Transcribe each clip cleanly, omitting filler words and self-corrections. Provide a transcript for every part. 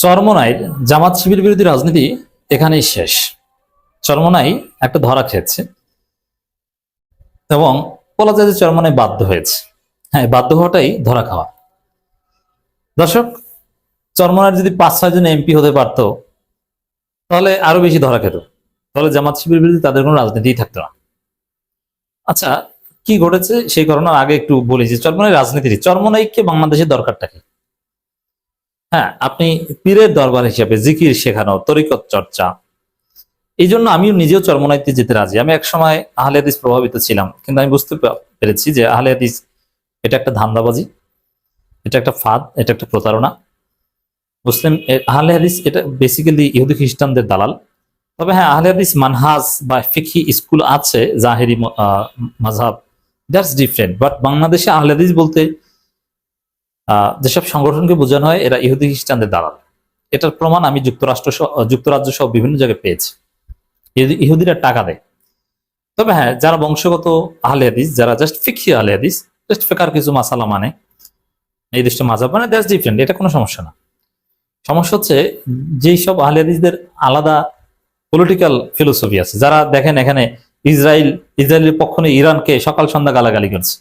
চরমোনাইর জামাত শিবির বিরোধী রাজনীতি এখানেই শেষ। চরমোনাই একটা ধরা খেয়েছে এবং বলা যায় যে চরমোনাই বাধ্য হয়েছে। হ্যাঁ, বাধ্য হওয়াটাই ধরা খাওয়া। দর্শক, চরমোনাইর যদি 5-6 জন এমপি হতে পারতো তাহলে আরো বেশি ধরা খেত, তাহলে জামাত শিবির বিরোধী তাদের কোনো রাজনীতিই থাকতো না। আচ্ছা, কি ঘটেছে সেই ঘটনার আগে একটু বলি যে চরমোনাই রাজনীতি, চরমোনাইকে বাংলাদেশের দরকারটা কি? হ্যাঁ, আপনি পীরের দরবার হিসেবে জিকির শেখানো, তরিকত চর্চা, এই জন্য আমিও নিজেও চরমোনাইতে যেতে রাজি। আমি একসময় আহলে হাদিস প্রভাবিত ছিলাম, কিন্তু আমি বুঝতে পেরেছি যে আহলে হাদিস এটা একটা ধান্দাবাজি, এটা একটা ফাঁদ, এটা একটা প্রতারণা। মুসলিম আহলে হাদিস এটা বেসিক্যালি ইহুদি খ্রিস্টানদের দালাল। তবে হ্যাঁ, আহলে হাদিস মানহাজ বা ফিকহি স্কুল আছে, জাহেরি মাযহাব, দ্যাটস ডিফারেন্ট। বাট বাংলাদেশে আহলে হাদিস বলতে যেসব সংগঠনকে বোঝানো হয় এরা ইহুদি খ্রিস্টানদের দালাল। এটার প্রমাণ আমি যুক্তরাজ্য সহ বিভিন্ন জায়গায় পেয়েছি। ইহুদিরা টাকা দেয়। তবে হ্যাঁ, যারা বংশগত আহলে হাদিস, যারা জাস্ট ফিকহি আহলে হাদিস, জাস্ট ফিকার কিছু মাসালা মানে, নির্দিষ্ট মাযহাব মানে, দ্যাটস ডিফারেন্ট। এটা কোনো সমস্যা না। সমস্যা হচ্ছে যেই সব আহলে হাদিসদের আলাদা পলিটিক্যাল ফিলোসফি আছে, যারা দেখেন এখানে ইসরায়েলের পক্ষ নিয়ে ইরানকে সকাল সন্ধ্যা গালাগালি করছে।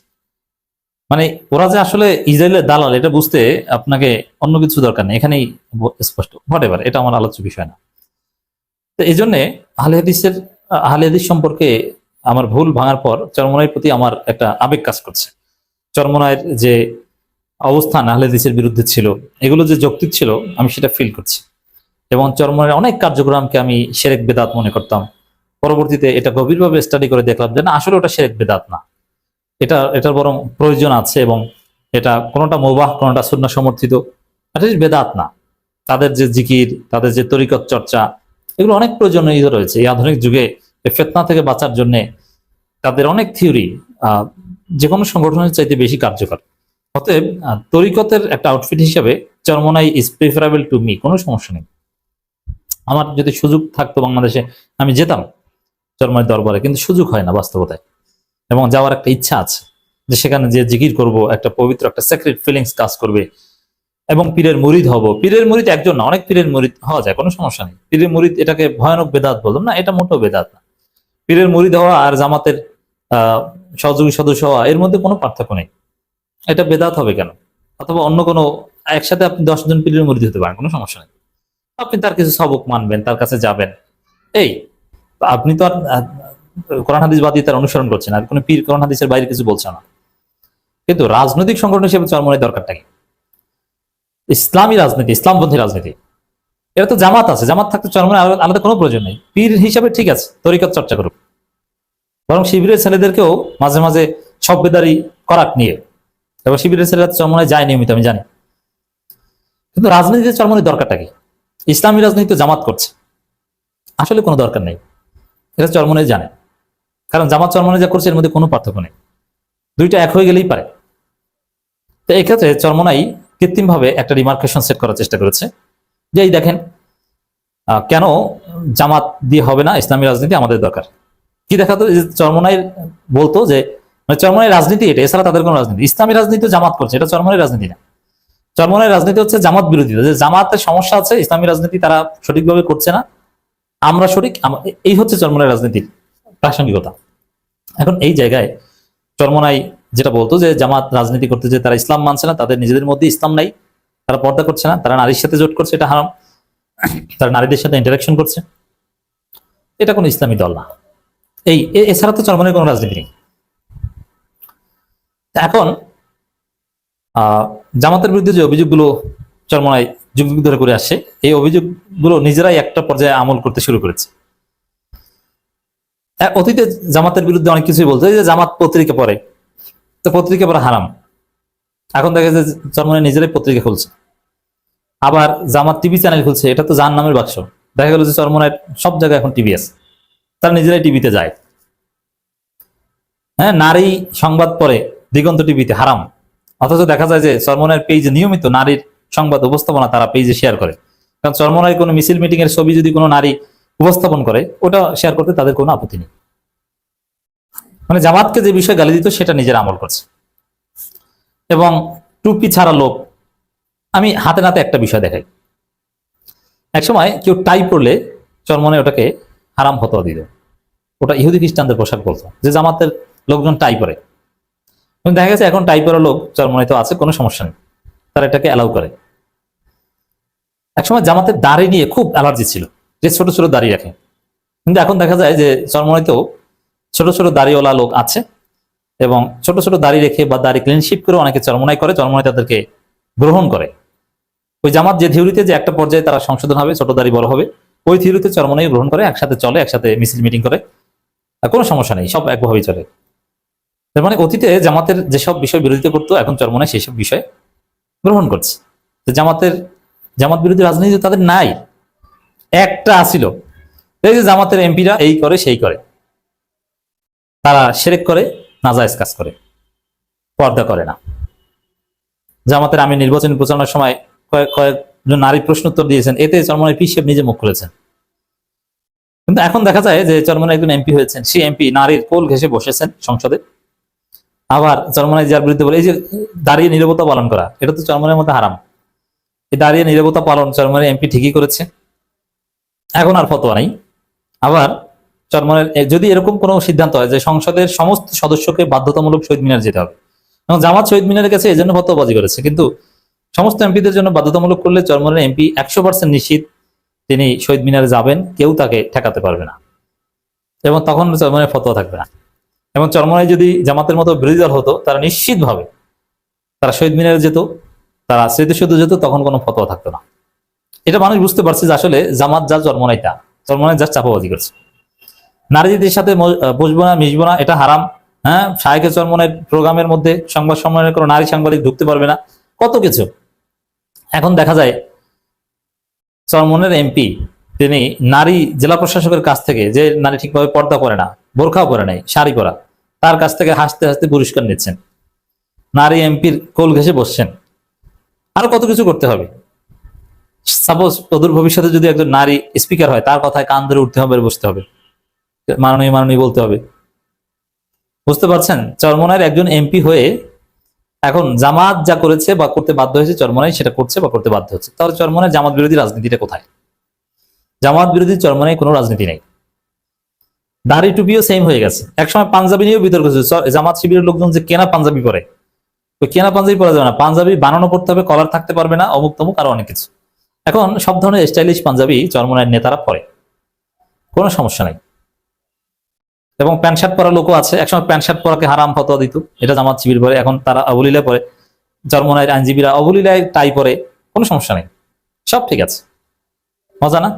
মানে ওরা যে আসলে ইসরায়েলের দালাল এটা বুঝতে আপনাকে অন্য কিছু দরকার নেই, এখানেই স্পষ্ট। হোয়াটএভার, এটা আমার আলোচ্য বিষয় না। তো এই জন্যে আহলে হাদিস সম্পর্কে আমার ভুল ভাঙার পর চরমোনাইয়ের প্রতি আমার একটা আবেগ কাজ করছে। চরমোনাইয়ের যে অবস্থান আহলে হাদিসের বিরুদ্ধে ছিল, এগুলো যে যৌক্তিক ছিল আমি সেটা ফিল করছি। এবং চরমোনাইয়ের অনেক কার্যক্রমকে আমি শিরক বেদাত মনে করতাম। পরবর্তীতে এটা গভীরভাবে স্টাডি করে দেখলাম যে না, আসলে ওটা শিরক বেদাত না, এটার বরং প্রয়োজন আছে, এবং এটা কোনোটা মুবাহ, কোনোটা সুন্নাহ সমর্থিত, বেদাত না। তাদের যে জিকির, তাদের যে তরিকত চর্চা, এগুলো অনেক প্রয়োজনীয় রয়েছে। এই আধুনিক যুগে ফিতনা থেকে বাঁচার জন্য তাদের অনেক থিওরি যে কোনো সংগঠনের চাইতে বেশি কার্যকর। অতএব তরিকতের একটা আউটফিট হিসেবে Charmonai is preferable to me, কোনো সমস্যা নেই। আমার যদি সুযোগ থাকতো বাংলাদেশে আমি যেতাম চরমোনাই দরবারে, কিন্তু সুযোগ হয় না বাস্তবতায়। এবং যাওয়ার একটা ইচ্ছা আছে যে সেখানে যে জিকির করব, একটা পবিত্র একটা সেক্রেট ফিলিংস কাজ করবে, এবং পীরের মুরিদ হব। পীরের মুরিদ একজন না, অনেক পীরের মুরিদ হওয়া যায়, কোনো সমস্যা নেই। পীরের মুরিদ এটাকে ভয়ানক বেদাত বললাম না, এটা মোটেও বেদাত না। পীরের মুরিদ হওয়া আর জামাতের সহযোগী সদস্য হওয়া এর মধ্যে কোনো পার্থক্য নেই। এটা বেদাত হবে কেন? অথবা অন্য কোনো, একসাথে আপনি 10 জন পীরের মুরিদ হতে পারেন, কোনো সমস্যা নেই। আপনি তার কিছু সবক মানবেন, তার কাছে যাবেন, এই আপনি তো আর কোরআন হাদিস বাদ দিয়ে তার অনুসরণ করছেন, আর কোনো পীর কোরআন হাদিসের বাইরে কিছু বলছে না। কিন্তু রাজনৈতিক সংগঠন হিসেবে চরমোনাই দরকারটা কি? ইসলামী রাজনীতি, ইসলামপন্থী রাজনীতি, এটা তো জামাত আছে। জামাত থাকতে চরমোনাই আলাদা কোনো প্রয়োজন নেই। পীর হিসাবে ঠিক আছে, তরিকত চর্চা করুক, বরং শিবিরের ছেলেদেরকেও মাঝে মাঝে সভ্যদারি করাক নিয়ে। এবার শিবিরের ছেলেরা চরমোনাই যায় নিয়মিত, আমি জানি। কিন্তু রাজনীতিতে চরমোনাই দরকারটা কি? ইসলামী রাজনীতি তো জামাত করছে, আসলে কোনো দরকার নেই। এটা চরমোনাই জানে, কারণ জামাত চরমোনাই যা করছে এর মধ্যে কোনো পার্থক্য নেই, দুইটা এক হয়ে গেলেই পারে। তো এক্ষেত্রে চরমোনাই কৃত্রিম ভাবে একটা রিমার্কেশন সেট করার চেষ্টা করেছে যে এই দেখেন, কেন জামাত দিয়ে হবে না, ইসলামী রাজনীতি আমাদের দরকার। কি দেখাতো? চরমোনাই বলতো যে চরমোনাই রাজনীতি এটা, এছাড়া তাদের কোনো রাজনীতি। ইসলামী রাজনীতি জামাত করছে, এটা চরমোনাই রাজনীতি না। চরমোনাই রাজনীতি হচ্ছে জামাত বিরোধী, যে জামাতের সমস্যা আছে, ইসলামী রাজনীতি তারা সঠিকভাবে করছে না, আমরা সঠিক, এই হচ্ছে চরমোনাই রাজনীতির প্রাসঙ্গিকতা। এখন এই জায়গায় চরমোনাই যেটা বলতো যে জামাত রাজনীতি করতে, যে তারা ইসলাম মানছে না, তাদের নিজেদের মধ্যে ইসলাম নাই, তারা পর্দা করছে না, তারা নারীর সাথে জোট করছে, এটা হারাম, তারা নারীদের সাথে ইন্টারাকশন করছে, এটা কোনো ইসলামী দল না। এছাড়া তো চরমোনাই কোনো রাজনীতি নেই। এখন জামাতের বিরুদ্ধে যে অভিযোগগুলো চরমোনাই যুগ যুগ ধরে করে আসছে, এই অভিযোগগুলো নিজেরাই একটা পর্যায়ে আমল করতে শুরু করেছে। অতীতে জামাতের বিরুদ্ধে অনেক কিছুই বলতো, যে জামাত পত্রিকা পড়ে, তো পত্রিকা পড়া হারাম। এখন দেখা যায় চরমোনাই নিজেরাই পত্রিকা খুলছে, আবার জামাত টিভি চ্যানেল খুলছে, এটা তো জাহান্নামের বাক্স। দেখা গেল যে চরমোনাইয়ের সব জায়গায় এখন টিভি আছে, তারা নিজেরাই টিভিতে যায়। হ্যাঁ, নারী সংবাদ পড়ে দিগন্ত টিভিতে, হারাম। অথচ দেখা যায় যে চরমোনাইয়ের পেজে নিয়মিত নারীর সংবাদ উপস্থাপনা তারা পেজে শেয়ার করে। কারণ চরমোনাইয়ের কোনো মিছিল মিটিং এর ছবি যদি কোনো নারী উপস্থাপন করে, ওটা শেয়ার করতে তাদের কোনো আপত্তি নেই। মানে জামাতকে যে বিষয় গালি দিত সেটা নিজের আমল করছে। এবং টুপি ছাড়া লোক, আমি হাতে নাতে একটা বিষয় দেখাই। একসময় কেউ টাই পরলে চরমনাই ওটাকে হারাম ফতোয়া দিল। ওটা ইহুদি খ্রিস্টানদের পোশাক বলতো, যে জামাতের লোকজন টাই পরে। এবং দেখা গেছে এখন টাই পরা লোক চরমনাই তো আছে, কোনো সমস্যা নেই, তারা এটাকে অ্যালাউ করে। একসময় জামাতের দাড়ি নিয়ে খুব অ্যালার্জি ছিল, যে ছোট ছোট দাড়ি রাখে। কিন্তু এখন দেখা যায় যে চরমনাইতেও ছোট ছোট দাড়িওয়ালা লোক আছে, এবং ছোট ছোট দাড়ি রেখে বা দাড়ি ক্লিনশিপ করে অনেকে চরমনাই করে, চরমনাই তাদেরকে গ্রহণ করে। ওই জামাত যে থিওরিতে যে একটা পর্যায়ে তারা সংশোধন হবে, ছোট দাড়ি বড় হবে, ওই থিওরিতে চরমনাই গ্রহণ করে, একসাথে চলে, একসাথে মিছিল মিটিং করে, আর কোনো সমস্যা নেই, সব একভাবেই চলে। তার মানে অতীতে জামাতের যেসব বিষয় বিরোধিতা করতো, এখন চরমনাই সেই সব বিষয় গ্রহণ করছে। জামাত বিরোধী রাজনীতি তাদের নাই, একটা আসিল, এই যে জামাতের এমপিরা এই করে সেই করে, তারা শিরক করে, নাজায়েজ কাজ করে, পর্দা করে না। জামাতের আমি নির্বাচনী প্রচারণার সময় কয়েকজন নারী প্রশ্ন উত্তর দিয়েছেন, এতে চরমনাই পীর সাহেব নিজে মুখ খুলেছেন। কিন্তু এখন দেখা যায় যে চরমনাই একজন এমপি হয়েছেন, সেই এমপি নারীর কোল ঘেঁষে বসেছেন সংসদে। আবার চরমনাই যার বিরুদ্ধে বলে, এই যে দাঁড়িয়ে নীরবতা পালন করা, এটা তো চরমনাইয়ের মধ্যে হারাম। এই দাঁড়িয়ে নীরবতা পালন চরমনাই এমপি ঠিকই করেছে, এখন আর ফতোয়া নাই। আবার চরমনাইয়ের যদি এরকম কোনো সিদ্ধান্ত হয় যে সংসদের সমস্ত সদস্যকে বাধ্যতামূলক শহীদ মিনার যেতে হবে, এবং জামাত শহীদ মিনারের কাছে এই জন্য ফতোয়াবাজি করেছে, কিন্তু সমস্ত এমপিদের জন্য বাধ্যতামূলক করলে চরমনাইয়ের এমপি 100% নিশ্চিত তিনি শহীদ মিনারে যাবেন, কেউ তাকে ঠেকাতে পারবে না, এবং তখন চরমনাইয়ের ফতোয়া থাকবে না। এবং চরমনাই যদি জামাতের মতো বিরোধী দল হতো, তারা নিশ্চিতভাবে তারা শহীদ মিনারে যেত, তারা স্মৃতিসৌধ যেত, তখন কোনো ফতোয়া থাকতো না। এটা মানুষ বুঝতে পারছে যে আসলে জামাত যা, চরমনাই তা, চরমনাই যা চাপাবাজি করছে। নারীদের সাথে বসবো না, মিশবো না, এটা হারাম। হ্যাঁ, শায়েখে চরমনাইয়ের প্রোগ্রামের মধ্যে সংবাদ সম্মেলনের কোনো নারী সাংবাদিক ঢুকতে পারবে না, কত কিছু। এখন দেখা যায় চরমনাইয়ের এমপি তিনি নারী জেলা প্রশাসকের কাছ থেকে, যে নারী ঠিকভাবে পর্দা করে না, বোরখাও পরে নাই, শাড়ি পরা, তার কাছ থেকে হাসতে হাসতে পুরস্কার নিচ্ছেন, নারী এমপির কোল ঘেঁষে বসছেন। আরো কত কিছু করতে হবে। সাপোজ অদূর ভবিষ্যতে যদি একজন নারী স্পিকার হয়, তার কথায় কান ধরে উঠতে হবে, বসতে হবে, মাননীয় মাননীয় বলতে হবে। বুঝতে পারছেন, চরমনাইয়ের একজন এমপি হয়ে এখন জামাত যা করেছে বা করতে বাধ্য হয়েছে, চরমনাই সেটা করছে বা করতে বাধ্য হচ্ছে। তাহলে চরমনাই জামাত বিরোধী রাজনীতিটা কোথায়? জামাত বিরোধী চরমনাই কোনো রাজনীতি নেই। দাড়ি টুপিও সেম হয়ে গেছে। একসময় পাঞ্জাবি নিয়েও বিতর্ক হচ্ছে, জামাত শিবিরের লোকজন যে কেনা পাঞ্জাবি পরে, ওই কেনা পাঞ্জাবি পরা যাবে না, পাঞ্জাবি বানানো পড়তে হবে, কলার থাকতে পারবে না, অমুক তমুক আরো অনেক কিছু। এখন সব ধরনের স্টাইলিশ পাঞ্জাবি চরমনাইয়ের নেতারা পরে, কোনো সমস্যা নাই। এবং প্যান্ট শার্ট পরা লোকও আছে, একসময় প্যান্ট শার্ট পরাকে হারাম ফতোয়া দিত, এটা জামাত শিবির পরে, এখন তারা অবলীলায় পরে। চরমনাইয়ের আইনজীবীরা অবলীলায় টাই পরে, কোনো সমস্যা নেই, সব ঠিক আছে। মজা না?